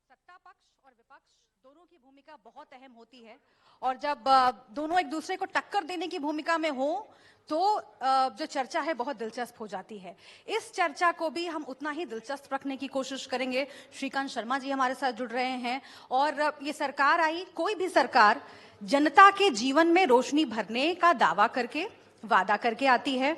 सत्ता पक्ष और विपक्ष दोनों की भूमिका बहुत अहम होती है और जब दोनों एक दूसरे को टक्कर देने की भूमिका में हो तो जो चर्चा है बहुत दिलचस्प हो जाती है। इस चर्चा को भी हम उतना ही दिलचस्प रखने की कोशिश करेंगे। श्रीकांत शर्मा जी हमारे साथ जुड़ रहे हैं और ये सरकार आई, कोई भी सरकार जनता के जीवन में रोशनी भरने का दावा करके, वादा करके आती है।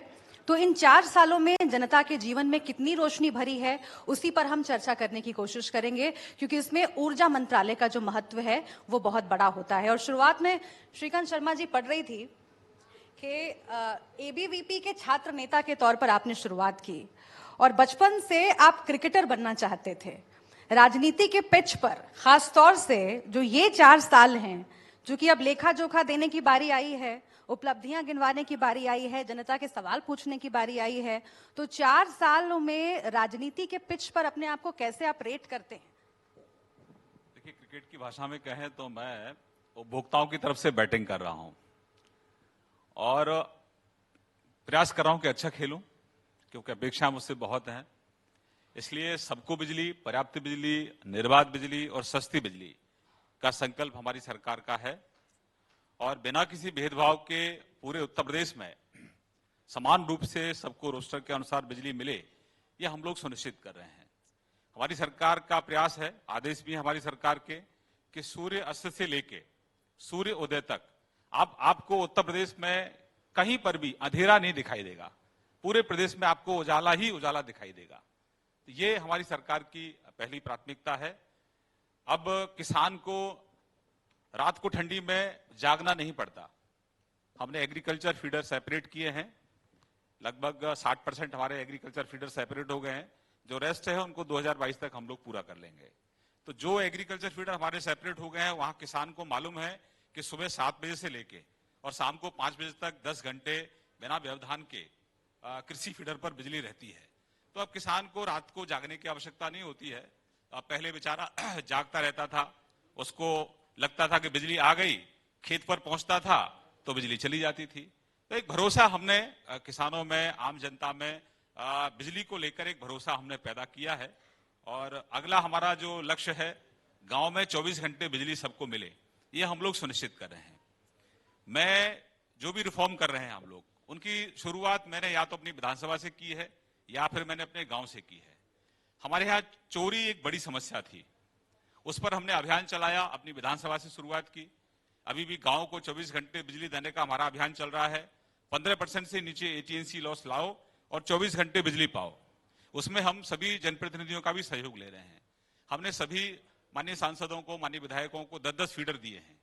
तो इन 4 सालों में जनता के जीवन में कितनी रोशनी भरी है, उसी पर हम चर्चा करने की कोशिश करेंगे, क्योंकि इसमें ऊर्जा मंत्रालय का जो महत्व है वो बहुत बड़ा होता है। और शुरुआत में श्रीकांत शर्मा जी पढ़ रही थी कि एबीवीपी के छात्र नेता के तौर पर आपने शुरुआत की और बचपन से आप क्रिकेटर बनना चाहते थे। राजनीति के पिच पर खास तौर से जो ये 4 साल हैं, जो कि अब लेखा जोखा देने की बारी आई है, उपलब्धियां गिनवाने की बारी आई है, जनता के सवाल पूछने की बारी आई है, तो 4 सालों में राजनीति के पिच पर अपने आप को कैसे आप रेट करते हैं? देखिए, क्रिकेट की भाषा में कहें तो मैं उपभोक्ताओं की तरफ से बैटिंग कर रहा हूं और प्रयास कर रहा हूं कि अच्छा खेलूं, क्योंकि अपेक्षा मुझसे बहुत है। इसलिए सबको बिजली, पर्याप्त बिजली, निर्बाध बिजली और सस्ती बिजली का संकल्प हमारी सरकार का है और बिना किसी भेदभाव के पूरे उत्तर प्रदेश में समान रूप से सबको रोस्टर के अनुसार बिजली मिले, यह हम लोग सुनिश्चित कर रहे हैं। हमारी सरकार का प्रयास है, आदेश भी है हमारी सरकार के, कि सूर्य अस्त से लेके सूर्य उदय तक आपको उत्तर प्रदेश में कहीं पर भी अंधेरा नहीं दिखाई देगा। पूरे प्रदेश में आपको उजाला ही उजाला दिखाई देगा। ये हमारी सरकार की पहली प्राथमिकता है। अब किसान को रात को ठंडी में जागना नहीं पड़ता। हमने एग्रीकल्चर फीडर सेपरेट किए हैं, लगभग 60% हमारे एग्रीकल्चर फीडर सेपरेट हो गए हैं। जो रेस्ट है उनको 2022 तक हम लोग पूरा कर लेंगे। तो जो एग्रीकल्चर फीडर हमारे सेपरेट हो गए हैं, वहां किसान को मालूम है कि सुबह 7 बजे से लेके और शाम को 5 बजे तक 10 घंटे बिना व्यवधान के कृषि फीडर पर बिजली रहती है। तो अब किसान को रात को जागने की आवश्यकता नहीं होती है। पहले बेचारा जागता रहता था, उसको लगता था कि बिजली आ गई, खेत पर पहुंचता था तो बिजली चली जाती थी। तो एक भरोसा हमने किसानों में, आम जनता में बिजली को लेकर एक भरोसा हमने पैदा किया है। और अगला हमारा जो लक्ष्य है, गांव में 24 घंटे बिजली सबको मिले, ये हम लोग सुनिश्चित कर रहे हैं। मैं जो भी रिफॉर्म कर रहे हैं हम लोग, उनकी शुरुआत मैंने या तो अपनी विधानसभा से की है या फिर मैंने अपने गांव से की है। हमारे यहाँ चोरी एक बड़ी समस्या थी, उस पर हमने अभियान चलाया, अपनी विधानसभा से शुरुआत की। अभी भी गांव को 24 घंटे बिजली देने का हमारा अभियान चल रहा है। 15% से नीचे एटीएनसी लॉस लाओ और 24 घंटे बिजली पाओ। उसमें हम सभी जनप्रतिनिधियों का भी सहयोग ले रहे हैं। हमने सभी माननीय सांसदों को, माननीय विधायकों को 10-10 फीडर दिए हैं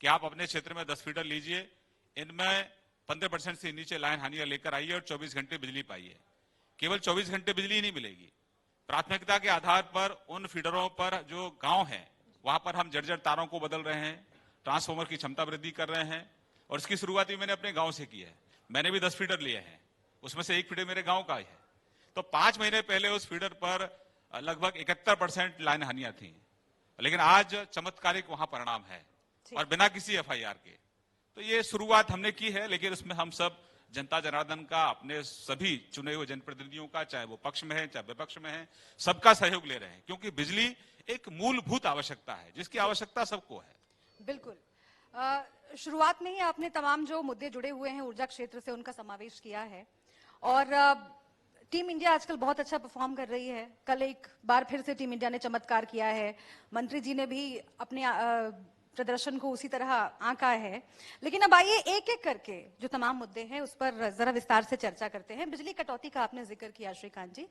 कि आप अपने क्षेत्र में 10 फीडर लीजिए, इनमें 15% से नीचे लाइन हानियां लेकर आइए और 24 घंटे बिजली पाइए। केवल 24 घंटे बिजली नहीं मिलेगी, प्राथमिकता के आधार पर उन फीडरों पर जो गांव है वहां पर हम जर्जर तारों को बदल रहे हैं, ट्रांसफार्मर की क्षमता वृद्धि कर रहे हैं और इसकी शुरुआत भी मैंने अपने गांव से की है। मैंने भी 10 फीडर लिए हैं, उसमें से 1 फीडर मेरे गांव का ही है। तो 5 महीने पहले उस फीडर पर लगभग 71% लाइन हानियां थी, लेकिन आज चमत्कारिक वहां परिणाम है और बिना किसी एफआईआर के। तो ये शुरुआत हमने की है, लेकिन उसमें हम सब जनता जनार्दन का, अपने सभी चुने हुए जनप्रतिनिधियों का, चाहे वो पक्ष में है चाहे विपक्ष में है, सबका सहयोग ले रहे हैं, क्योंकि बिजली एक मूलभूत आवश्यकता है जिसकी आवश्यकता सबको है। बिल्कुल। शुरुआत में ही आपने तमाम जो मुद्दे जुड़े हुए हैं ऊर्जा क्षेत्र से उनका समावेश किया है और टीम इंडिया आजकल बहुत अच्छा परफॉर्म कर रही है। कल एक बार फिर से टीम इंडिया ने चमत्कार किया है, मंत्री जी ने भी अपने प्रदर्शन को उसी तरह आंका है। लेकिन अब आइए एक एक करके जो तमाम मुद्दे हैं उस पर जरा विस्तार से चर्चा करते हैं। बिजली कटौती का आपने जिक्र किया श्रीकांत जी।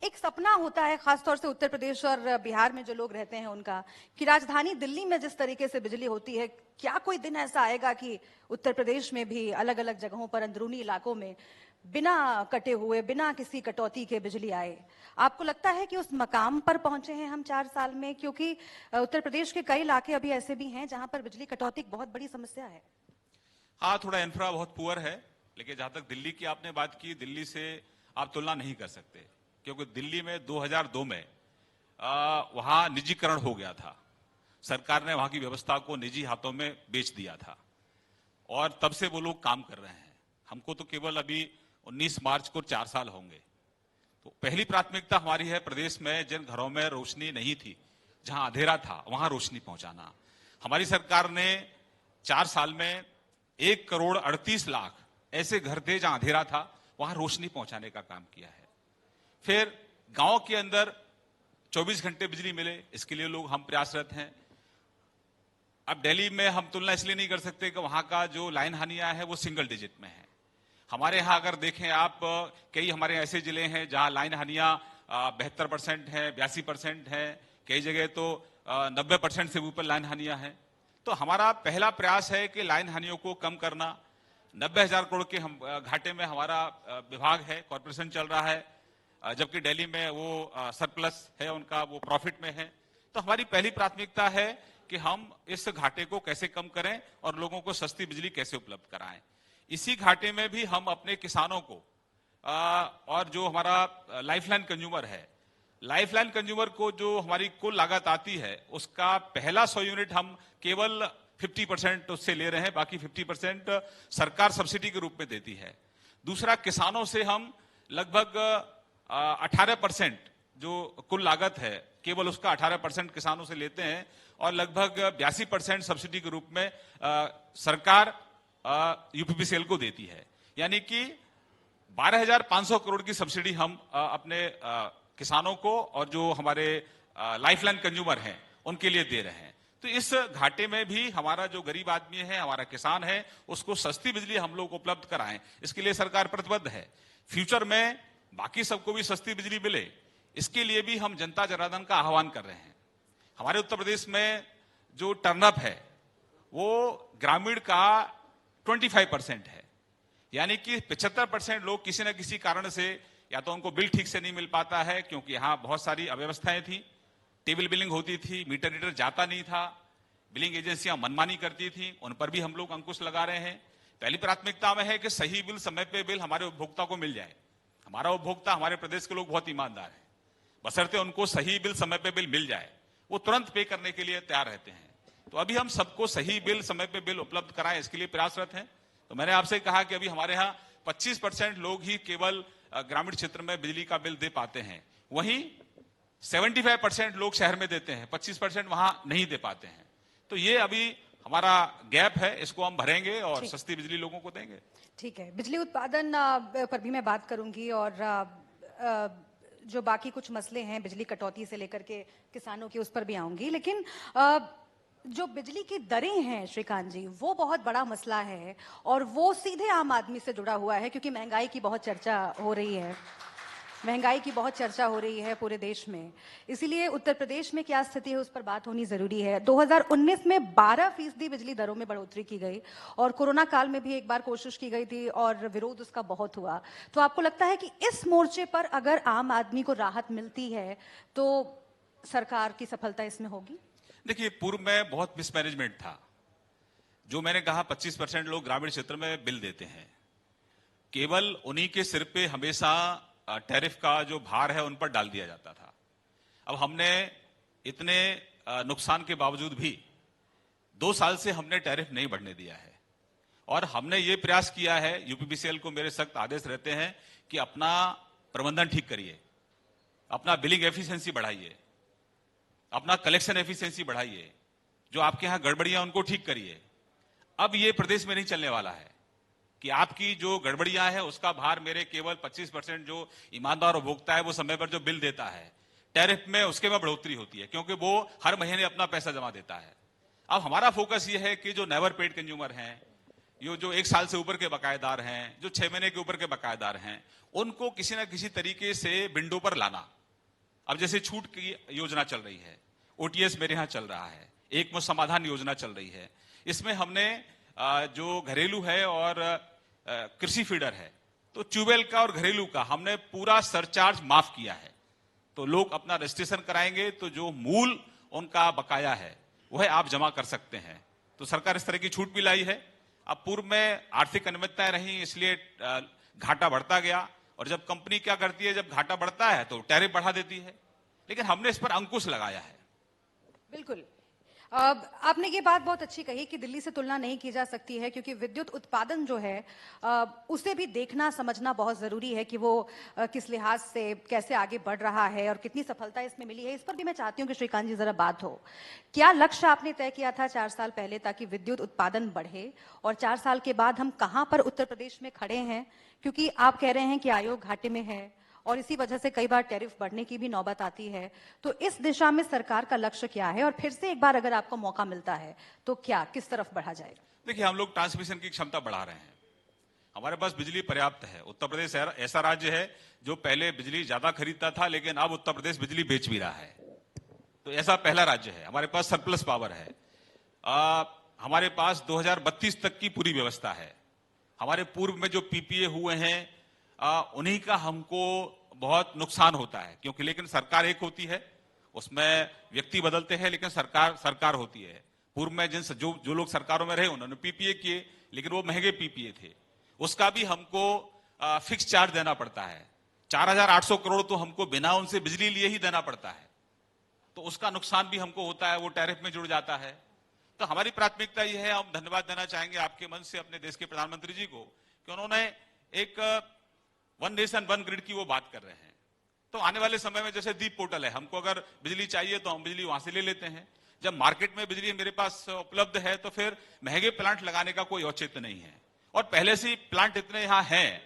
एक सपना होता है खासतौर से उत्तर प्रदेश और बिहार में जो लोग रहते हैं उनका, कि राजधानी दिल्ली में जिस तरीके से बिजली होती है, क्या कोई दिन ऐसा आएगा कि उत्तर प्रदेश में भी अलग अलग जगहों पर, अंदरूनी इलाकों में बिना कटे हुए, बिना किसी कटौती के बिजली आए? आपको लगता है कि उस मकाम पर पहुंचे हैं हम 4 साल में? क्योंकि उत्तर प्रदेश के कई इलाके अभी ऐसे भी हैं जहां पर बिजली कटौती की बहुत बड़ी समस्या है। हाँ, थोड़ा इंफ्रा बहुत पुअर है, लेकिन जहां तक दिल्ली की आपने बात की, दिल्ली से आप तुलना नहीं कर सकते, क्योंकि दिल्ली में 2002 में वहां निजीकरण हो गया था। सरकार ने वहां की व्यवस्था को निजी हाथों में बेच दिया था और तब से वो लोग काम कर रहे हैं। हमको तो केवल अभी 19 मार्च को 4 साल होंगे। तो पहली प्राथमिकता हमारी है प्रदेश में जिन घरों में रोशनी नहीं थी, जहां अंधेरा था, वहां रोशनी पहुंचाना। हमारी सरकार ने 4 साल में 1,38,00,000 ऐसे घर थे जहां अंधेरा था, वहां रोशनी पहुंचाने का काम किया है। फिर गांव के अंदर 24 घंटे बिजली मिले, इसके लिए लोग हम प्रयासरत हैं। अब दिल्ली में हम तुलना इसलिए नहीं कर सकते कि वहां का जो लाइन हानियां है वो सिंगल डिजिट में है। हमारे यहाँ अगर देखें आप, कई हमारे ऐसे जिले हैं जहां लाइन हानियां 72% है, 82% है, कई जगह तो 90% से ऊपर लाइन हानियां हैं। तो हमारा पहला प्रयास है कि लाइन हानियों को कम करना। 90,000 करोड़ के हम घाटे में हमारा विभाग है, कॉर्पोरेशन चल रहा है, जबकि दिल्ली में वो सरप्लस है उनका, वो प्रॉफिट में है। तो हमारी पहली प्राथमिकता है कि हम इस घाटे को कैसे कम करें और लोगों को सस्ती बिजली कैसे उपलब्ध कराएं। इसी घाटे में भी हम अपने किसानों को और जो हमारा लाइफलाइन कंज्यूमर है, लाइफलाइन कंज्यूमर को जो हमारी कुल लागत आती है उसका पहला 100 यूनिट हम केवल 50% उससे ले रहे हैं, बाकी 50% सरकार सब्सिडी के रूप में देती है। दूसरा, किसानों से हम लगभग 18% जो कुल लागत है केवल उसका 18% किसानों से लेते हैं और लगभग 82% सब्सिडी के रूप में सरकार यूपीपीसीएल को देती है। यानी कि 12,500 करोड़ की सब्सिडी हम अपने किसानों को और जो हमारे लाइफलाइन कंज्यूमर हैं उनके लिए दे रहे हैं। तो इस घाटे में भी हमारा जो गरीब आदमी है, हमारा किसान है, उसको सस्ती बिजली हम लोग उपलब्ध कराएं, इसके लिए सरकार प्रतिबद्ध है। फ्यूचर में बाकी सबको भी सस्ती बिजली मिले, इसके लिए भी हम जनता जनार्दन का आह्वान कर रहे हैं। हमारे उत्तर प्रदेश में जो टर्नअप है वो ग्रामीण का 25% है, यानी कि 75% लोग किसी न किसी कारण से या तो उनको बिल ठीक से नहीं मिल पाता है, क्योंकि यहाँ बहुत सारी अव्यवस्थाएं थी, टेबल बिलिंग होती थी, मीटर रीडर जाता नहीं था, बिलिंग एजेंसियां मनमानी करती थी, उन पर भी हम लोग अंकुश लगा रहे हैं। पहली प्राथमिकता में है कि सही बिल, समय पे बिल हमारे उपभोक्ता को मिल जाए। हमारा उपभोक्ता, हमारे प्रदेश के लोग बहुत ईमानदार है, बशर्ते उनको सही बिल समय पे बिल मिल जाए वो तुरंत पे करने के लिए तैयार रहते हैं। तो अभी हम सबको सही बिल, समय पे बिल उपलब्ध कराएं, इसके लिए प्रयासरत हैं। तो मैंने आपसे कहा कि अभी हमारे यहाँ 25% लोग ही केवल ग्रामीण क्षेत्र में बिजली का बिल दे पाते हैं, वहीं 75% लोग शहर में देते हैं, 25% वहां नहीं दे पाते हैं। तो ये अभी हमारा गैप है, इसको हम भरेंगे और सस्ती बिजली लोगों को देंगे। ठीक है, बिजली उत्पादन पर भी मैं बात करूंगी और जो बाकी कुछ मसले हैं बिजली कटौती से लेकर के किसानों की, उस पर भी आऊंगी। लेकिन जो बिजली की दरें हैं श्रीकांत जी, वो बहुत बड़ा मसला है और वो सीधे आम आदमी से जुड़ा हुआ है, क्योंकि महंगाई की बहुत चर्चा हो रही है, महंगाई की बहुत चर्चा हो रही है पूरे देश में। इसीलिए उत्तर प्रदेश में क्या स्थिति है उस पर बात होनी जरूरी है। 2019 में 12% बिजली दरों में बढ़ोतरी की गई और कोरोना काल में भी एक बार कोशिश की गई थी और विरोध उसका बहुत हुआ। तो आपको लगता है कि इस मोर्चे पर अगर आम आदमी को राहत मिलती है तो सरकार की सफलता इसमें होगी? देखिए, पूर्व में बहुत मिसमैनेजमेंट था। जो मैंने कहा 25% लोग ग्रामीण क्षेत्र में बिल देते हैं, केवल उन्हीं के सिर पे हमेशा टैरिफ का जो भार है उन पर डाल दिया जाता था। अब हमने इतने नुकसान के बावजूद भी 2 साल से हमने टैरिफ नहीं बढ़ने दिया है और हमने ये प्रयास किया है, यूपीपीसीएल को मेरे सख्त आदेश रहते हैं कि अपना प्रबंधन ठीक करिए, अपना बिलिंग एफिशिएंसी बढ़ाइए, अपना कलेक्शन एफिशिएंसी बढ़ाइए, जो आपके यहां गड़बड़ियां उनको ठीक करिए। अब ये प्रदेश में नहीं चलने वाला है कि आपकी जो गड़बड़ियां है उसका भार मेरे केवल 25% जो ईमानदार उपभोक्ता है वो समय पर जो बिल देता है, टैरिफ में उसके में बढ़ोतरी होती है, क्योंकि वो हर महीने अपना पैसा जमा देता है। अब हमारा फोकस ये है कि जो नेवर पेड कंज्यूमर हैं, जो 1 साल से ऊपर के बकायेदार हैं, जो 6 महीने के ऊपर के बकायेदार हैं, उनको किसी ना किसी तरीके से विंडो पर लाना। अब जैसे छूट की योजना चल रही है, ओटीएस मेरे यहां चल रहा है, एक मुश्त समाधान योजना चल रही है, इसमें हमने जो घरेलू है और कृषि फीडर है, तो ट्यूबवेल का और घरेलू का हमने पूरा सरचार्ज माफ किया है। तो लोग अपना रजिस्ट्रेशन कराएंगे तो जो मूल उनका बकाया है वह आप जमा कर सकते हैं। तो सरकार इस तरह की छूट भी लाई है। अब पूर्व में आर्थिक अनियमितताएं रही, इसलिए घाटा बढ़ता गया, और जब कंपनी क्या करती है, जब घाटा बढ़ता है तो टैरिफ बढ़ा देती है, लेकिन हमने इस पर अंकुश लगाया है। बिल्कुल। आपने ये बात बहुत अच्छी कही कि दिल्ली से तुलना नहीं की जा सकती है, क्योंकि विद्युत उत्पादन जो है उसे भी देखना समझना बहुत ज़रूरी है कि वो किस लिहाज से कैसे आगे बढ़ रहा है और कितनी सफलता इसमें मिली है। इस पर भी मैं चाहती हूँ कि श्रीकांत जी ज़रा बात हो। क्या लक्ष्य आपने तय किया था 4 साल पहले ताकि विद्युत उत्पादन बढ़े, और 4 साल के बाद हम कहाँ पर उत्तर प्रदेश में खड़े हैं? क्योंकि आप कह रहे हैं कि आयोग घाटे में है और इसी वजह से कई बार टैरिफ बढ़ने की भी नौबत आती है। तो इस दिशा में सरकार का लक्ष्य क्या है, और फिर से एक बार अगर आपको मौका मिलता है तो क्या किस तरफ बढ़ा जाएगा? देखिए, हम लोग ट्रांसमिशन की क्षमता बढ़ा रहे हैं, हमारे पास बिजली पर्याप्त है। उत्तर प्रदेश ऐसा राज्य है जो पहले बिजली ज्यादा खरीदता था, लेकिन अब उत्तर प्रदेश बिजली बेच भी रहा है। तो ऐसा पहला राज्य है, हमारे पास सरप्लस पावर है। हमारे पास 2032 तक की पूरी व्यवस्था है। हमारे पूर्व में जो पीपीए हुए हैं उन्हीं का हमको बहुत नुकसान होता है, क्योंकि लेकिन सरकार एक होती है, उसमें व्यक्ति बदलते हैं, लेकिन सरकार होती है। पूर्व में जो लोग सरकारों में रहे उन्होंने पीपीए किए, लेकिन वो महंगे पीपीए थे। उसका भी हमको फिक्स चार्ज देना पड़ता है। 4,800 करोड़ तो हमको बिना उनसे बिजली लिए ही देना पड़ता है, तो उसका नुकसान भी हमको होता है, वो टैरिफ में जुड़ जाता है। तो हमारी प्राथमिकता यह है, हम धन्यवाद देना चाहेंगे आपके मन से अपने देश के प्रधानमंत्री जी को कि उन्होंने एक वन नेशन वन ग्रिड की वो बात कर रहे हैं। तो आने वाले समय में जैसे दीप पोर्टल है, हमको अगर बिजली चाहिए तो हम बिजली वहां से ले लेते हैं। जब मार्केट में बिजली मेरे पास उपलब्ध है तो फिर महंगे प्लांट लगाने का कोई औचित्य नहीं है। और पहले से ही प्लांट इतने यहां हैं,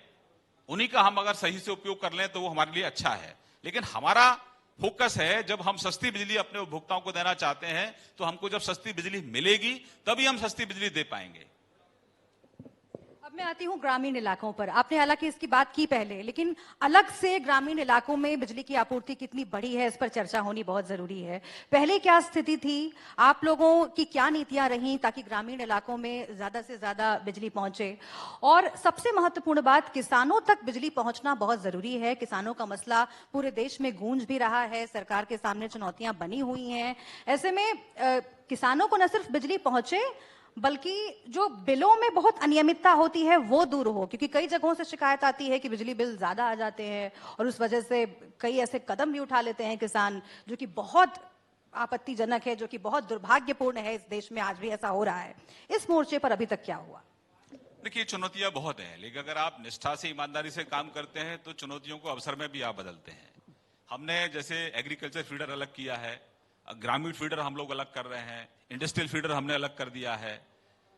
उन्हीं का हम अगर सही से उपयोग कर लें तो वो हमारे लिए अच्छा है। लेकिन हमारा फोकस है, जब हम सस्ती बिजली अपने उपभोक्ताओं को देना चाहते हैं तो हमको जब सस्ती बिजली मिलेगी तभी हम सस्ती बिजली दे पाएंगे। अब मैं आती हूँ ग्रामीण इलाकों पर। आपने हालांकि इसकी बात की पहले, लेकिन अलग से ग्रामीण इलाकों में बिजली की आपूर्ति कितनी बड़ी है इस पर चर्चा होनी बहुत जरूरी है। पहले क्या स्थिति थी, आप लोगों की क्या नीतियां रहीं ताकि ग्रामीण इलाकों में ज्यादा से ज्यादा बिजली पहुंचे? और सबसे महत्वपूर्ण बात, किसानों तक बिजली पहुंचना बहुत जरूरी है। किसानों का मसला पूरे देश में गूंज भी रहा है, सरकार के सामने चुनौतियां बनी हुई हैं। ऐसे में किसानों को न सिर्फ बिजली पहुंचे बल्कि जो बिलों में बहुत अनियमितता होती है वो दूर हो, क्योंकि कई जगहों से शिकायत आती है कि बिजली बिल ज्यादा आ जाते हैं और उस वजह से कई ऐसे कदम भी उठा लेते हैं किसान, जो कि बहुत आपत्तिजनक है, जो कि बहुत दुर्भाग्यपूर्ण है। इस देश में आज भी ऐसा हो रहा है। इस मोर्चे पर अभी तक क्या हुआ? देखिए, चुनौतियां बहुत हैं, लेकिन अगर आप निष्ठा से ईमानदारी से काम करते हैं तो चुनौतियों को अवसर में भी आप बदलते हैं। हमने जैसे एग्रीकल्चर फीडर अलग किया है, ग्रामीण फीडर हम लोग अलग कर रहे हैं, इंडस्ट्रियल फीडर हमने अलग कर दिया है,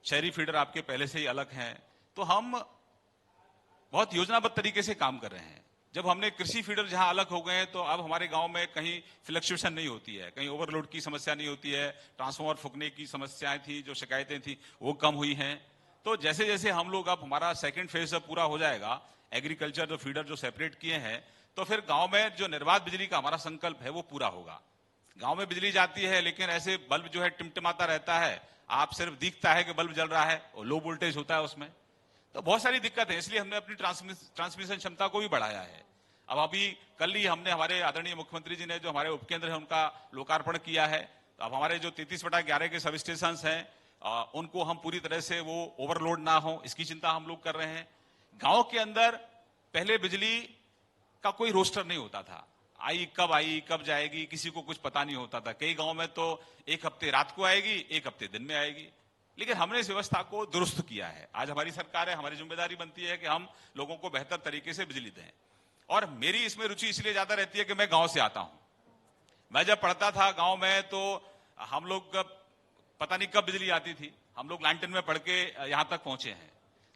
शहरी फीडर आपके पहले से ही अलग हैं। तो हम बहुत योजनाबद्ध तरीके से काम कर रहे हैं। जब हमने कृषि फीडर जहां अलग हो गए तो अब हमारे गांव में कहीं फ्लक्चुएशन नहीं होती है, कहीं ओवरलोड की समस्या नहीं होती है, ट्रांसफार्मर फूकने की समस्याएं थी, जो शिकायतें थी वो कम हुई हैं। तो जैसे जैसे हम लोग, अब हमारा सेकंड फेज जब पूरा हो जाएगा, एग्रीकल्चर जो फीडर जो सेपरेट किए हैं, तो फिर गांव में जो निर्बाध बिजली का हमारा संकल्प है वो पूरा होगा। गांव में बिजली जाती है लेकिन ऐसे बल्ब जो है टिमटिमाता रहता है, आप सिर्फ दिखता है कि बल्ब जल रहा है और लो वोल्टेज होता है उसमें। तो बहुत सारी दिक्कत है, इसलिए हमने अपनी ट्रांसमिशन क्षमता को भी बढ़ाया है। अब अभी कल ही हमने, हमारे आदरणीय मुख्यमंत्री जी ने जो हमारे उपकेंद्र है उनका लोकार्पण किया है। तो अब हमारे जो 33/11 के सब स्टेशन हैं उनको हम पूरी तरह से वो ओवरलोड ना हो, इसकी चिंता हम लोग कर रहे हैं। गांव के अंदर पहले बिजली का कोई रोस्टर नहीं होता था, आई कब जाएगी किसी को कुछ पता नहीं होता था। कई गांव में तो एक हफ्ते रात को आएगी, एक हफ्ते दिन में आएगी। लेकिन हमने इस व्यवस्था को दुरुस्त किया है। आज हमारी सरकार है, हमारी जिम्मेदारी बनती है कि हम लोगों को बेहतर तरीके से बिजली दें। और मेरी इसमें रुचि इसलिए ज्यादा रहती है कि मैं गांव से आता हूं। मैं जब पढ़ता था गांव में तो हम लोग पता नहीं कब बिजली आती थी, हम लोग लैंटन में पढ़ के यहां तक पहुंचे हैं।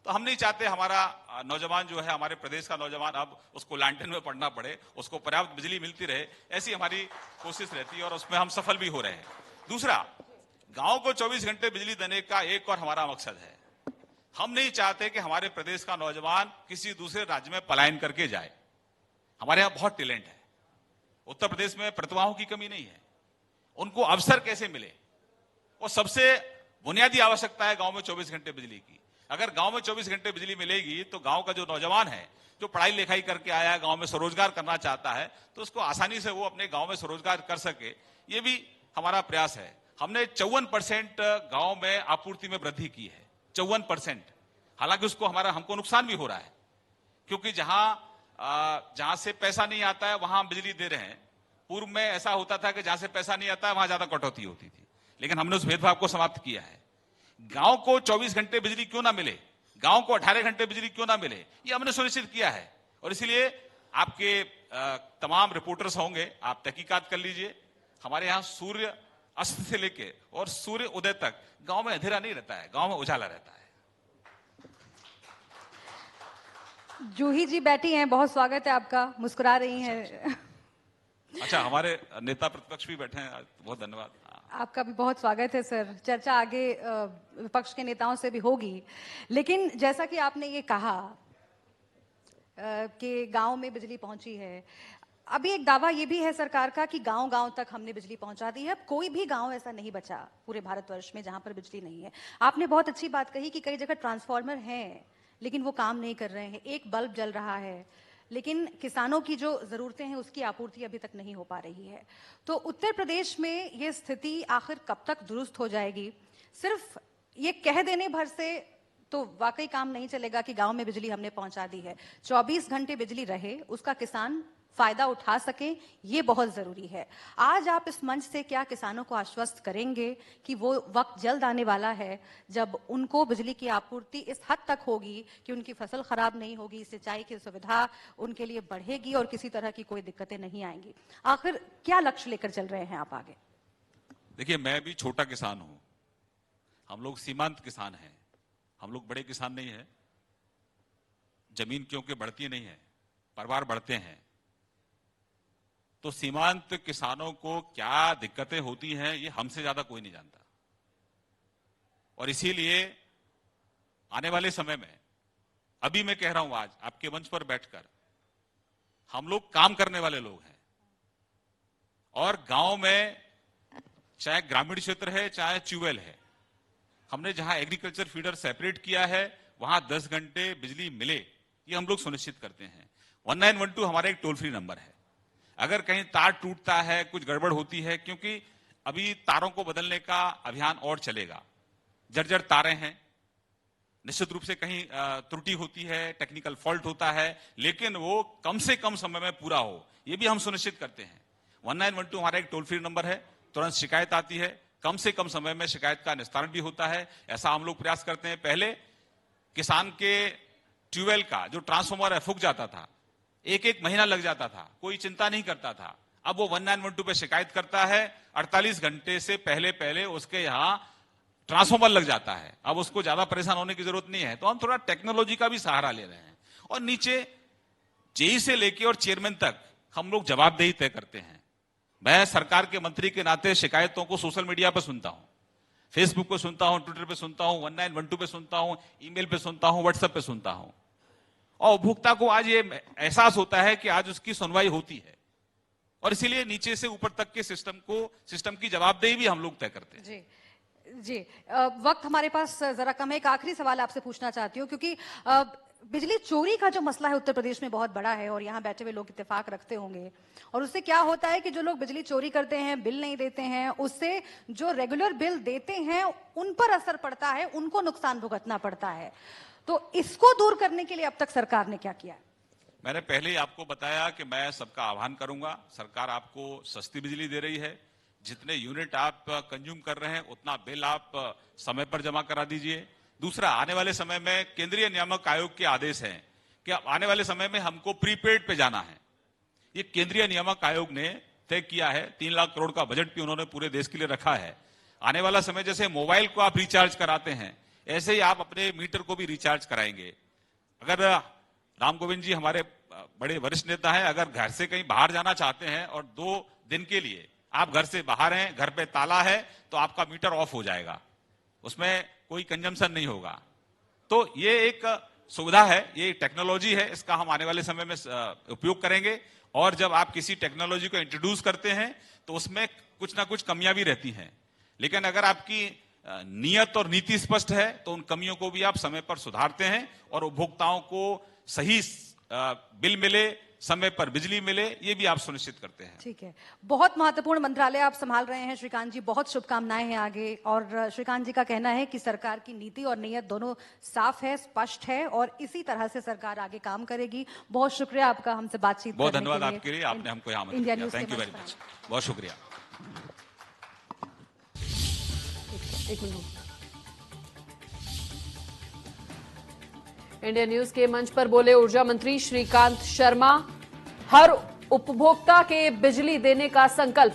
तो हम नहीं चाहते हमारा नौजवान जो है, हमारे प्रदेश का नौजवान, अब उसको लैंटन में पढ़ना पड़े, उसको पर्याप्त बिजली मिलती रहे, ऐसी हमारी कोशिश रहती है और उसमें हम सफल भी हो रहे हैं। दूसरा, गांव को 24 घंटे बिजली देने का एक और हमारा मकसद है। हम नहीं चाहते कि हमारे प्रदेश का नौजवान किसी दूसरे राज्य में पलायन करके जाए। हमारे यहां बहुत टैलेंट है, उत्तर प्रदेश में प्रतिभाओं की कमी नहीं है, उनको अवसर कैसे मिले, और सबसे बुनियादी आवश्यकता है गांव में 24 घंटे बिजली की। अगर गांव में 24 घंटे बिजली मिलेगी तो गांव का जो नौजवान है, जो पढ़ाई लिखाई करके आया है, गांव में स्वरोजगार करना चाहता है, तो उसको आसानी से वो अपने गांव में स्वरोजगार कर सके। ये भी हमारा प्रयास है। हमने 54% गांव में आपूर्ति में वृद्धि की है, 54%। हालांकि उसको हमको नुकसान भी हो रहा है, क्योंकि जहां से पैसा नहीं आता है वहां हम बिजली दे रहे हैं। पूर्व में ऐसा होता था कि जहां से पैसा नहीं आता है वहां ज्यादा कटौती होती थी, लेकिन हमने उस भेदभाव को समाप्त किया है। गांव को 24 घंटे बिजली क्यों ना मिले, गांव को 18 घंटे बिजली क्यों ना मिले, ये हमने सुनिश्चित किया है। और इसलिए आपके तमाम रिपोर्टर्स होंगे, आप तहकीकात कर लीजिए, हमारे यहां सूर्य अस्त से लेके और सूर्य उदय तक गांव में अंधेरा नहीं रहता है, गांव में उजाला रहता है। जूही जी बैठी हैं, बहुत स्वागत है आपका, मुस्कुरा रही हैं। अच्छा, हमारे नेता प्रतिपक्ष भी बैठे हैं, बहुत धन्यवाद। आपका भी बहुत स्वागत है सर। चर्चा आगे विपक्ष के नेताओं से भी होगी, लेकिन जैसा कि आपने ये कहा कि गांव में बिजली पहुंची है, अभी एक दावा ये भी है सरकार का कि गांव-गांव तक हमने बिजली पहुंचा दी है। अब कोई भी गांव ऐसा नहीं बचा पूरे भारतवर्ष में जहां पर बिजली नहीं है। आपने बहुत अच्छी बात कही कि कई जगह ट्रांसफार्मर हैं, लेकिन वो काम नहीं कर रहे हैं, एक बल्ब जल रहा है, लेकिन किसानों की जो ज़रूरतें हैं उसकी आपूर्ति अभी तक नहीं हो पा रही है। तो उत्तर प्रदेश में ये स्थिति आखिर कब तक दुरुस्त हो जाएगी? सिर्फ ये कह देने भर से तो वाकई काम नहीं चलेगा कि गांव में बिजली हमने पहुंचा दी है। 24 घंटे बिजली रहे, उसका किसान फायदा उठा सके, ये बहुत जरूरी है। आज आप इस मंच से क्या किसानों को आश्वस्त करेंगे कि वो वक्त जल्द आने वाला है जब उनको बिजली की आपूर्ति इस हद तक होगी कि उनकी फसल खराब नहीं होगी, सिंचाई की सुविधा उनके लिए बढ़ेगी और किसी तरह की कोई दिक्कतें नहीं आएंगी? आखिर क्या लक्ष्य लेकर चल रहे हैं आप आगे? देखिए, मैं भी छोटा किसान हूं, हम लोग सीमांत किसान हैं, हम लोग बड़े किसान नहीं है। जमीन क्योंकि बढ़ती नहीं है, परिवार बढ़ते हैं, तो सीमांत किसानों को क्या दिक्कतें होती हैं ये हमसे ज्यादा कोई नहीं जानता। और इसीलिए आने वाले समय में, अभी मैं कह रहा हूं आज आपके मंच पर बैठकर, हम लोग काम करने वाले लोग हैं और गांव में चाहे ग्रामीण क्षेत्र है चाहे ट्यूबवेल है, हमने जहां एग्रीकल्चर फीडर सेपरेट किया है वहां 10 घंटे बिजली मिले, ये हम लोग सुनिश्चित करते हैं। 1912 हमारा एक टोल फ्री नंबर है। अगर कहीं तार टूटता है, कुछ गड़बड़ होती है, क्योंकि अभी तारों को बदलने का अभियान और चलेगा, जर्जर तारें हैं, निश्चित रूप से कहीं त्रुटि होती है, टेक्निकल फॉल्ट होता है, लेकिन वो कम से कम समय में पूरा हो, ये भी हम सुनिश्चित करते हैं। 1912 हमारा एक टोल फ्री नंबर है, तुरंत शिकायत आती है, कम से कम समय में शिकायत का निस्तारण भी होता है, ऐसा हम लोग प्रयास करते हैं। पहले किसान के ट्यूबवेल का जो ट्रांसफॉर्मर है फूक जाता था, एक महीना लग जाता था, कोई चिंता नहीं करता था। अब वो 1912 पे शिकायत करता है, 48 घंटे से पहले उसके यहां ट्रांसफॉर्मर लग जाता है, अब उसको ज्यादा परेशान होने की जरूरत नहीं है। तो हम थोड़ा टेक्नोलॉजी का भी सहारा ले रहे हैं और नीचे जेई से लेके और चेयरमैन तक हम लोग जवाबदेही तय करते हैं। मैं सरकार के मंत्री के नाते शिकायतों को सोशल मीडिया पर सुनता हूं, फेसबुक पे सुनता हूं, ट्विटर पे सुनता हूं, 1912 पे सुनता हूं, ईमेल पे सुनता हूं, व्हाट्सएप पे सुनता हूं, और उपभोक्ता को आज ये एहसास होता है कि आज उसकी सुनवाई होती है। और इसीलिए नीचे से ऊपर तक के सिस्टम की जवाबदेही भी हम लोग तय करते हैं। जी, वक्त हमारे पास जरा कम है। एक आखिरी सवाल आपसे पूछना चाहती हूँ, क्योंकि बिजली चोरी का जो मसला है उत्तर प्रदेश में बहुत बड़ा है और यहाँ बैठे हुए लोग इत्तेफाक रखते होंगे, और उससे क्या होता है कि जो लोग बिजली चोरी करते हैं, बिल नहीं देते हैं, उससे जो रेगुलर बिल देते हैं उन पर असर पड़ता है, उनको नुकसान भुगतना पड़ता है। तो इसको दूर करने के लिए अब तक सरकार ने क्या किया? मैंने पहले ही आपको बताया कि मैं सबका आह्वान करूंगा। सरकार आपको सस्ती बिजली दे रही है, जितने यूनिट आप कंज्यूम कर रहे हैं उतना बिल आप समय पर जमा करा दीजिए। दूसरा, आने वाले समय में केंद्रीय नियामक आयोग के आदेश हैं कि आने वाले समय में हमको प्रीपेड पे जाना है। ये केंद्रीय नियामक आयोग ने तय किया है, 3 लाख करोड़ का बजट भी उन्होंने पूरे देश के लिए रखा है। आने वाला समय जैसे मोबाइल को आप रिचार्ज कराते हैं, ऐसे ही आप अपने मीटर को भी रिचार्ज कराएंगे। अगर राम गोविंद जी हमारे बड़े वरिष्ठ नेता हैं, अगर घर से कहीं बाहर जाना चाहते हैं और 2 दिन के लिए आप घर से बाहर हैं, घर पे ताला है, तो आपका मीटर ऑफ हो जाएगा, उसमें कोई कंजम्पशन नहीं होगा। तो ये एक सुविधा है, ये टेक्नोलॉजी है, इसका हम आने वाले समय में उपयोग करेंगे। और जब आप किसी टेक्नोलॉजी को इंट्रोड्यूस करते हैं तो उसमें कुछ ना कुछ कमियां भी रहती हैं, लेकिन अगर आपकी नियत और नीति स्पष्ट है तो उन कमियों को भी आप समय पर सुधारते हैं और उपभोक्ताओं को सही बिल मिले, समय पर बिजली मिले, ये भी आप सुनिश्चित करते हैं। ठीक है, बहुत महत्वपूर्ण मंत्रालय आप संभाल रहे हैं श्रीकांत जी, बहुत शुभकामनाएं हैं आगे। और श्रीकांत जी का कहना है कि सरकार की नीति और नीयत दोनों साफ है, स्पष्ट है और इसी तरह से सरकार आगे काम करेगी। बहुत शुक्रिया आपका हमसे बातचीत बहुत धन्यवाद आपके लिए, आपने हमको यहाँ आमंत्रित किया। थैंक यू वेरी मच, बहुत शुक्रिया। एक मिनट। इंडिया न्यूज के मंच पर बोले ऊर्जा मंत्री श्रीकांत शर्मा, हर उपभोक्ता के बिजली देने का संकल्प।